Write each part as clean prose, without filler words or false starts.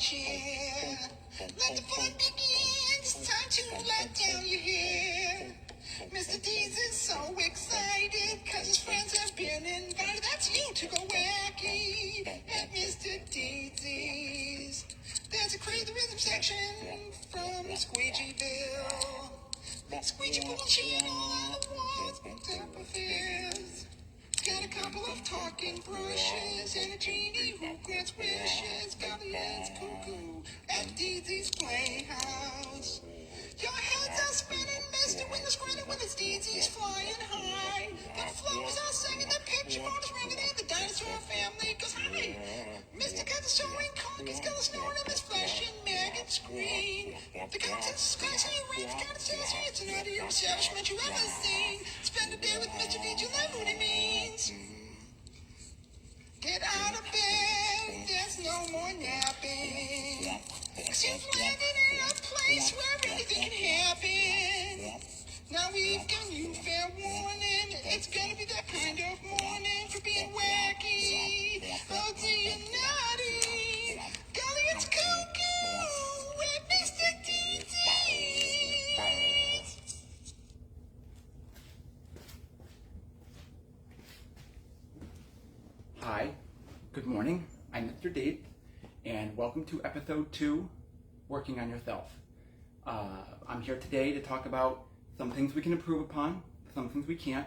chair. Let the fun begin. It's time to let down your hair. Mr. Deeds is so excited because his friends have been invited. That's you to go wacky at Mr. Deeds'. There's a crazy rhythm section from Squeegeeville. Squeegee bullshit all at once, type of affairs. Got a couple of talking brushes and a genie who grants wishes. Got the ends cuckoo at Deezy's Playhouse. Your heads are spinning, Mr. Windows grinning when it's Deezy's flying high. The flowers are singing, the picture board is ringing, and the dinosaur family goes hi. Mr. Got the soaring conk, he's got a snoring in his flesh and maggot screen. The contents of Sky Range, got a sassy, it's an audio establishment you've ever seen. Spend a day with Mr. Deeds, you know what he means. Get out of bed, there's no more napping. Cause you've landed in a place where anything can happen. Now we've given you fair warning, it's gonna be that kind of morning for being wacky. Oh, do you naughty? Golly, it's cuckoo with Mr. Deeds. Hi, good morning. I'm Mr. Deeds, and welcome to episode 2, Working on Yourself. I'm here today to talk about some things we can improve upon, some things we can't.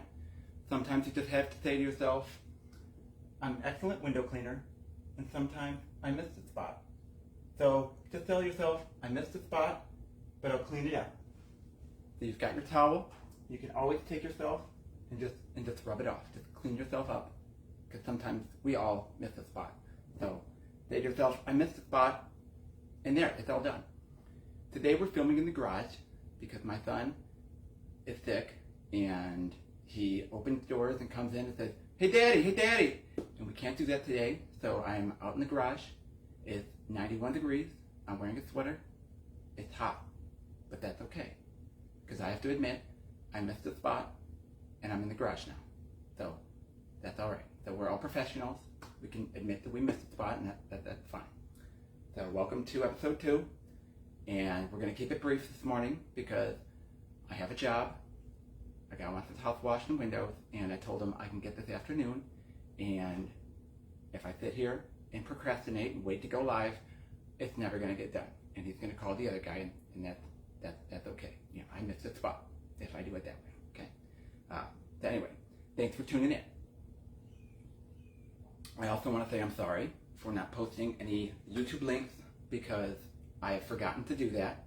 Sometimes you just have to say to yourself, I'm an excellent window cleaner, and sometimes I miss the spot. So just tell yourself, I missed the spot, but I'll clean it up. So you've got your towel. You can always take yourself and just rub it off. Just clean yourself up. Because sometimes we all miss a spot. So say to yourself, I missed a spot, and there, it's all done. Today we're filming in the garage because my son is sick, and he opens doors and comes in and says, hey daddy, and we can't do that today, so I'm out in the garage. It's 91 degrees, I'm wearing a sweater, it's hot, but that's okay, because I have to admit, I missed a spot, and I'm in the garage now, so that's all right. So we're all professionals. We can admit that we missed a spot, and that's fine. So welcome to episode 2, and we're going to keep it brief this morning because I have a job. I got this house washed and windows, and I told him I can get this afternoon, and if I sit here and procrastinate and wait to go live, it's never going to get done. And he's going to call the other guy, and that's okay. You know, I missed a spot if I do it that way. Okay. So anyway, thanks for tuning in. I also want to say I'm sorry for not posting any YouTube links because I have forgotten to do that,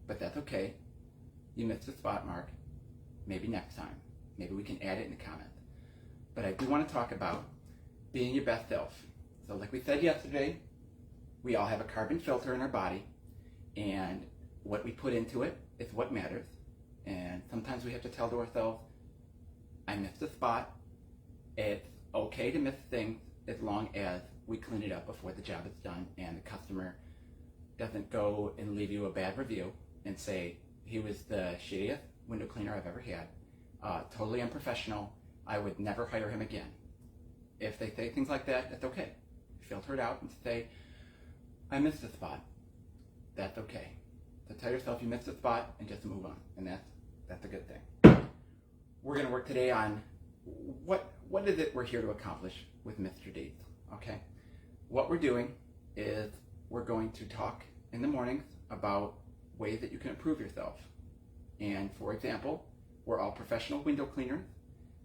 but that's okay. You missed a spot, Mark. Maybe next time. Maybe we can add it in the comments. But I do want to talk about being your best self. So like we said yesterday, we all have a carbon filter in our body, and what we put into it is what matters. And sometimes we have to tell to ourselves, I missed a spot. It's okay to miss things as long as we clean it up before the job is done and the customer doesn't go and leave you a bad review and say he was the shittiest window cleaner I've ever had, totally unprofessional, I would never hire him again. If they say things like that, that's okay. Filter it out and say, I missed a spot. That's okay. So tell yourself you missed a spot and just move on, and that's a good thing. We're going to work today on what is it we're here to accomplish with Mr. Deeds, okay? What we're doing is we're going to talk in the mornings about ways that you can improve yourself. And for example, we're all professional window cleaners,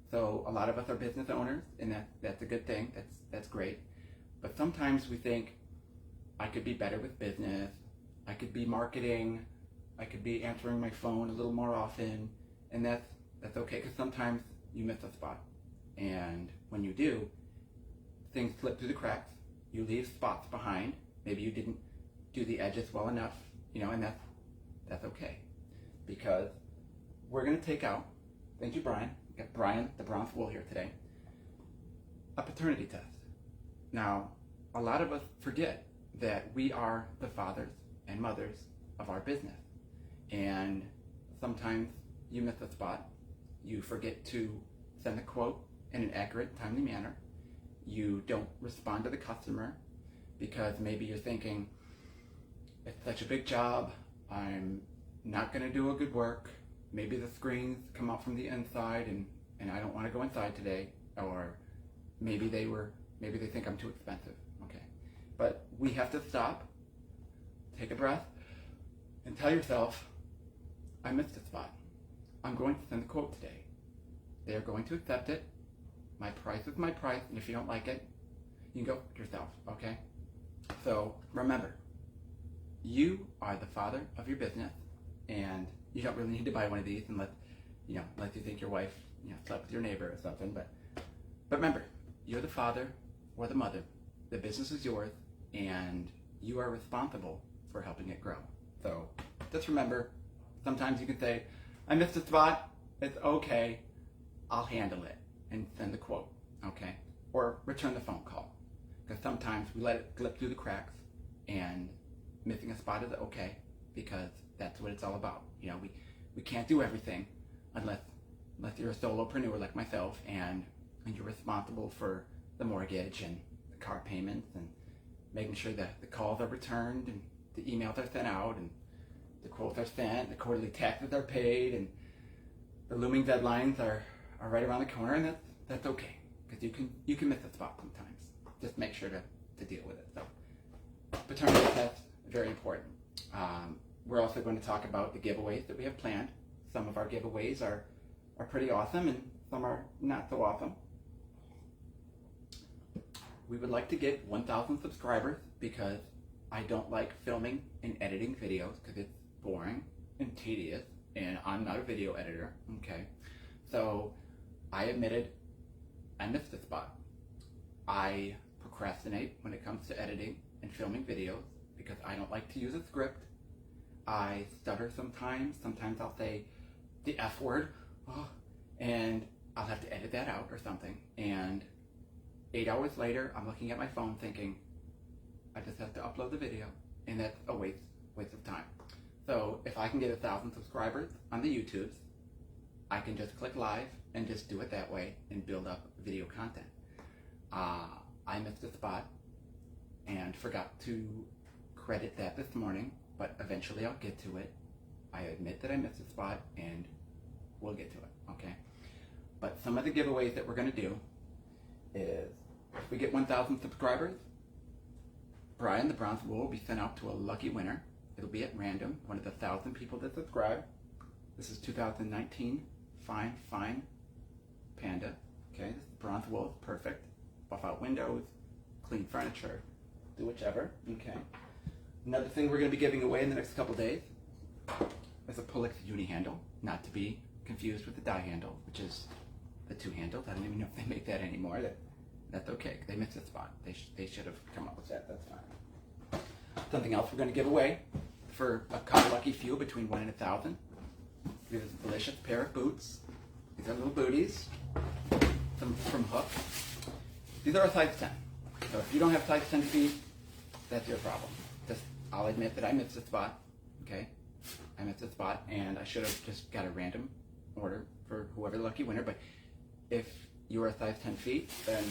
so a lot of us are business owners, and that's a good thing, that's great. But sometimes we think, I could be better with business, I could be marketing, I could be answering my phone a little more often, and that's okay, because sometimes you miss a spot. And when you do, things slip through the cracks, you leave spots behind, maybe you didn't do the edges well enough, and that's okay. Because we're going to take out, thank you Brian, we got Brian the Bronze Wool here today, a paternity test. Now, a lot of us forget that we are the fathers and mothers of our business. And sometimes you miss a spot, you forget to send a quote in an accurate, timely manner, you don't respond to the customer because maybe you're thinking, it's such a big job. I'm not going to do a good work. Maybe the screens come out from the inside and I don't want to go inside today. Or maybe they think I'm too expensive. Okay. But we have to stop, take a breath, and tell yourself, I missed a spot. I'm going to send a quote today. They're going to accept it. My price is my price, and if you don't like it, you can go f yourself, okay? So remember, you are the father of your business, and you don't really need to buy one of these unless you think your wife, slept with your neighbor or something. But remember, you're the father or the mother. The business is yours, and you are responsible for helping it grow. So just remember, sometimes you can say, I missed a spot. It's okay. I'll handle it, and send the quote, okay? Or return the phone call. Because sometimes we let it slip through the cracks, and missing a spot is okay, because that's what it's all about. We can't do everything unless you're a solopreneur like myself, and you're responsible for the mortgage and the car payments and making sure that the calls are returned and the emails are sent out and the quotes are sent, the quarterly taxes are paid, and the looming deadlines are right around the corner, and that's okay, because you can miss a spot sometimes. Just make sure to deal with it. So paternity test, very important. We're also going to talk about the giveaways that we have planned. Some of our giveaways are pretty awesome, and some are not so awesome. We would like to get 1,000 subscribers, because I don't like filming and editing videos because it's boring and tedious, and I'm not a video editor, okay? So I admitted I missed a spot. I procrastinate when it comes to editing and filming videos because I don't like to use a script. I stutter sometimes. Sometimes I'll say the F word, and I'll have to edit that out or something. And 8 hours later, I'm looking at my phone thinking, I just have to upload the video, and that's a waste of time. So if I can get 1,000 subscribers on the YouTubes, I can just click live and just do it that way and build up video content. I missed a spot and forgot to credit that this morning, but eventually I'll get to it. I admit that I missed a spot, and we'll get to it, okay? But some of the giveaways that we're going to do is, if we get 1,000 subscribers, Brian the Bronze Bull will be sent out to a lucky winner. It'll be at random, one of the 1,000 people that subscribe. This is 2019 Fine Panda. Okay, this Bronze Bull, perfect. Buff out windows, clean furniture, do whichever. Okay. Another thing we're going to be giving away in the next couple days is a Pullix uni handle, not to be confused with the die handle, which is the 2 handles. I don't even know if they make that anymore. That's okay. They missed a spot. They should have come up with that. That's fine. Something else we're going to give away for a couple lucky few between 1 and 1,000. This is a delicious pair of boots. These are little booties from Hook. These are a size 10. So if you don't have size 10 feet, that's your problem. I'll admit that I missed a spot. Okay, I missed a spot, and I should have just got a random order for whoever the lucky winner. But if you are a size 10 feet, then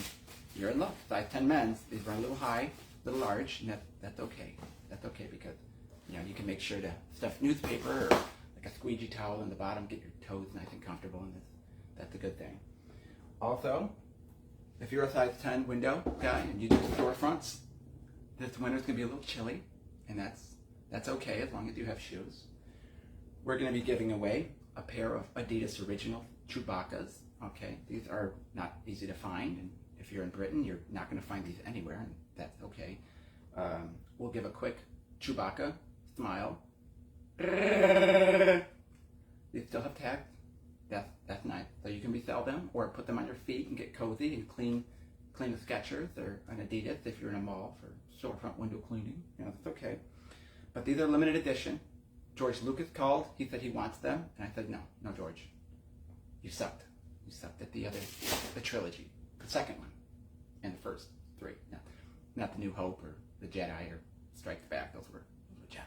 you're in luck. Size 10 men's, these run a little high, a little large, and that's okay. That's okay, because you can make sure to stuff newspaper or like a squeegee towel in the bottom, get your toes nice and comfortable, and that's a good thing. Also, if you're a size 10 window guy and you do storefronts, this winter's gonna be a little chilly, and that's okay as long as you have shoes. We're gonna be giving away a pair of Adidas Original Chewbaccas. Okay, these are not easy to find, and if you're in Britain, you're not gonna find these anywhere, and that's okay. We'll give a quick Chewbacca smile. These still have tags. That's nice. So you can resell them or put them on your feet and get cozy and clean a Skechers or an Adidas if you're in a mall for storefront window cleaning. That's okay. But these are limited edition. George Lucas called. He said he wants them, and I said no, George. You sucked. You sucked at the trilogy, the second one, and the first 3. No, not the New Hope or the Jedi or Strikes Back. Those were gems.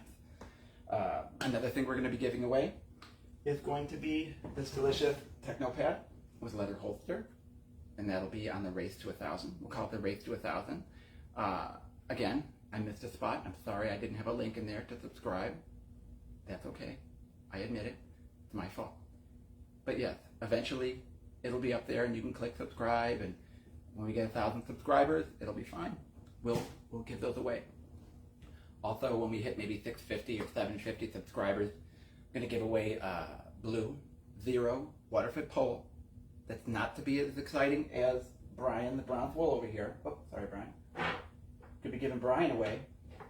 Another thing we're going to be giving away is going to be this delicious Technopad with leather holster, and that'll be on the Race to 1,000. We'll call it the Race to 1,000. Again, I missed a spot. I'm sorry I didn't have a link in there to subscribe. That's okay. I admit it. It's my fault. But yes, eventually it'll be up there and you can click subscribe, and when we get 1,000 subscribers, it'll be fine. We'll give those away. Also, when we hit maybe 650 or 750 subscribers, I'm going to give away a blue Zero Waterford pole. That's not to be as exciting as Brian the Bronze Wool over here. Oh, sorry, Brian. Could be giving Brian away.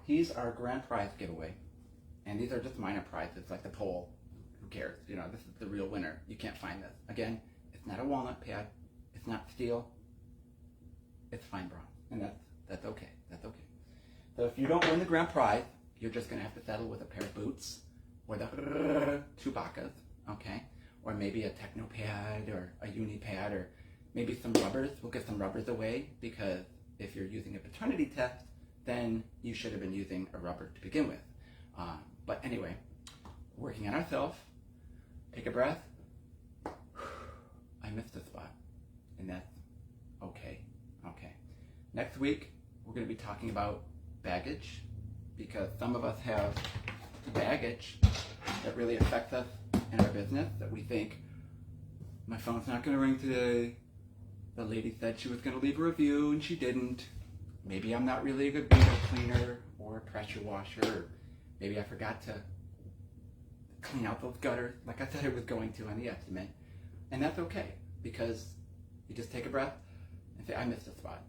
He's our grand prize giveaway. And these are just minor prizes, like the pole. Who cares? You know, this is the real winner. You can't find this. Again, it's not a walnut pad. It's not steel. It's fine bronze. And that's okay. That's okay. So if you don't win the grand prize, you're just going to have to settle with a pair of boots or the Chewbacca's, okay? Or maybe a techno pad or a uni pad, or maybe some rubbers. We'll give some rubbers away, because if you're using a paternity test, then you should have been using a rubber to begin with. But anyway, working on ourselves. Take a breath. I missed a spot, and that's okay. Okay. Next week, we're going to be talking about baggage, because some of us have baggage that really affects us in our business, that we think, my phone's not going to ring today. The lady said she was going to leave a review and she didn't. Maybe I'm not really a good window cleaner or a pressure washer. Or maybe I forgot to clean out those gutters like I said I was going to on the estimate. And that's okay, because you just take a breath and say, I missed a spot.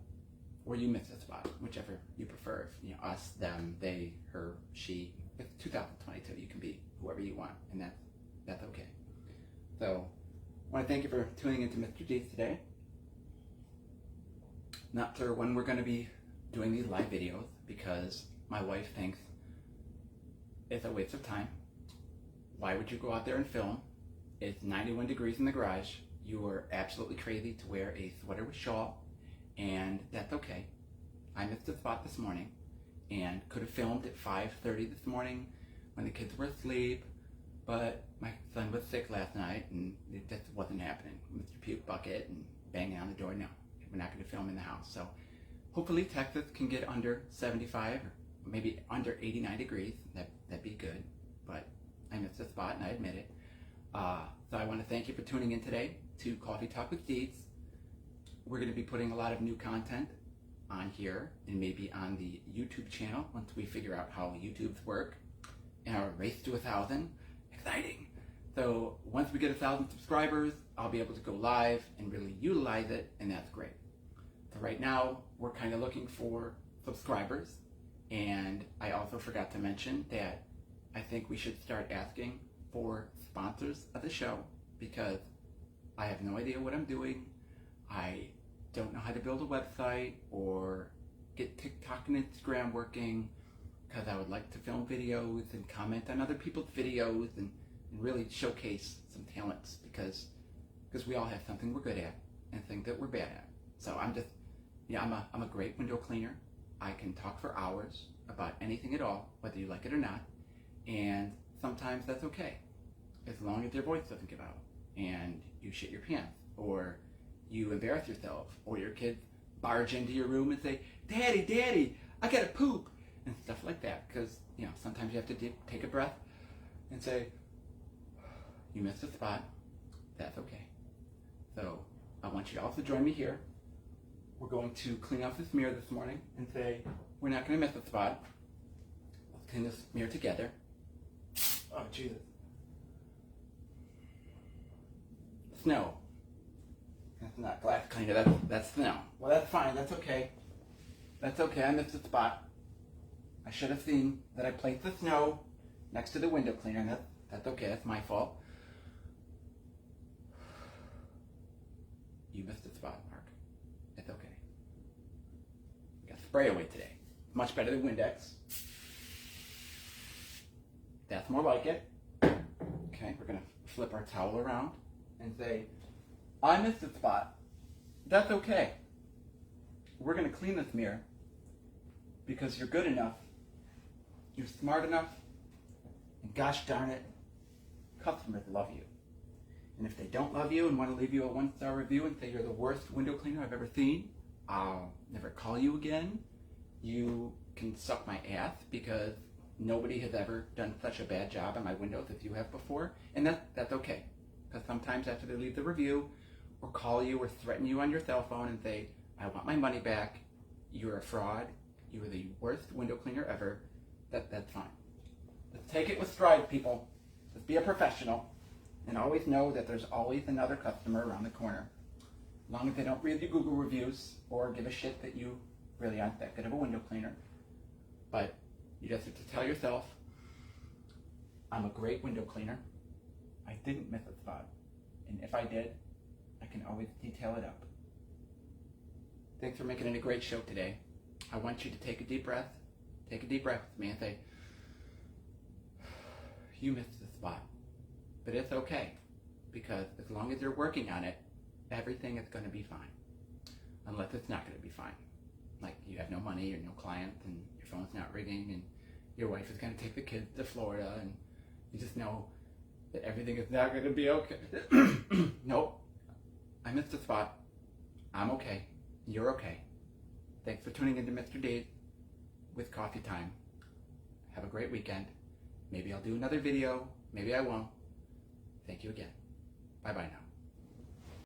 Or you missed a spot, whichever you prefer. You know, us, them, they, her, she. It's 2022. You can be whoever you want, and that's okay. So I want to thank you for tuning into Mr. D's today. Not sure when we're going to be doing these live videos, because my wife thinks it's a waste of time. Why would you go out there and film? It's 91 degrees in the garage. You are absolutely crazy to wear a sweater with shawl, and that's okay. I missed a spot this morning and could have filmed at 5:30 this morning when the kids were asleep, but my son was sick last night and it just wasn't happening. Mr. Puke Bucket and banging on the door. No, we're not going to film in the house. So hopefully Texas can get under 75 or maybe under 89 degrees. That'd be good, but I missed a spot and I admit it. So I want to thank you for tuning in today to Coffee Talk with Deeds. We're going to be putting a lot of new content on here and maybe on the YouTube channel once we figure out how YouTube's work in our race to 1,000. Exciting! So once we get 1,000 subscribers, I'll be able to go live and really utilize it, and that's great. So right now, we're kind of looking for subscribers, and I also forgot to mention that I think we should start asking for sponsors of the show, because I have no idea what I'm doing. I don't know how to build a website or get TikTok and Instagram working, because I would like to film videos and comment on other people's videos and really showcase some talents, because we all have something we're good at and things that we're bad at. So I'm just, I'm a great window cleaner. I can talk for hours about anything at all, whether you like it or not, and sometimes that's okay, as long as your voice doesn't give out and you shit your pants, or you embarrass yourself, or your kids barge into your room and say, Daddy, Daddy, I gotta poop, and stuff like that. Because, sometimes you have to take a breath and say, you missed a spot, that's okay. So I want you to also join me here. We're going to clean off this mirror this morning and say, we're not gonna miss a spot. Let's clean this mirror together. Oh, Jesus. Snow. That's not glass cleaner, that's snow. Well, that's fine, that's okay. That's okay, I missed a spot. I should have seen that I placed the snow next to the window cleaner. That's okay, that's my fault. You missed a spot, Mark. It's okay. We got spray away today. Much better than Windex. That's more like it. Okay, we're gonna flip our towel around and say, I missed a spot. That's okay. We're going to clean this mirror because you're good enough, you're smart enough, and gosh darn it, customers love you. And if they don't love you and want to leave you a 1-star review and say you're the worst window cleaner I've ever seen, I'll never call you again. You can suck my ass because nobody has ever done such a bad job on my windows as you have before, and that's okay. Because sometimes after they leave the review or call you or threaten you on your cell phone and say, I want my money back, you're a fraud, you are the worst window cleaner ever, that's fine. Let's take it with stride, people. Let's be a professional and always know that there's always another customer around the corner. As long as they don't read the Google reviews or give a shit that you really aren't that good of a window cleaner. But you just have to tell yourself, I'm a great window cleaner. I didn't miss a spot. And if I did, I can always detail it up. Thanks for making it a great show today. I want you to take a deep breath. Take a deep breath with me and say, you missed the spot. But it's okay. Because as long as you're working on it, everything is going to be fine. Unless it's not going to be fine. Like you have no money or no clients and your phone's not ringing and your wife is going to take the kids to Florida and you just know that everything is not going to be okay. Nope. I missed a spot. I'm okay. You're okay. Thanks for tuning into Mr. D's with Coffee Time. Have a great weekend. Maybe I'll do another video. Maybe I won't. Thank you again. Bye-bye now.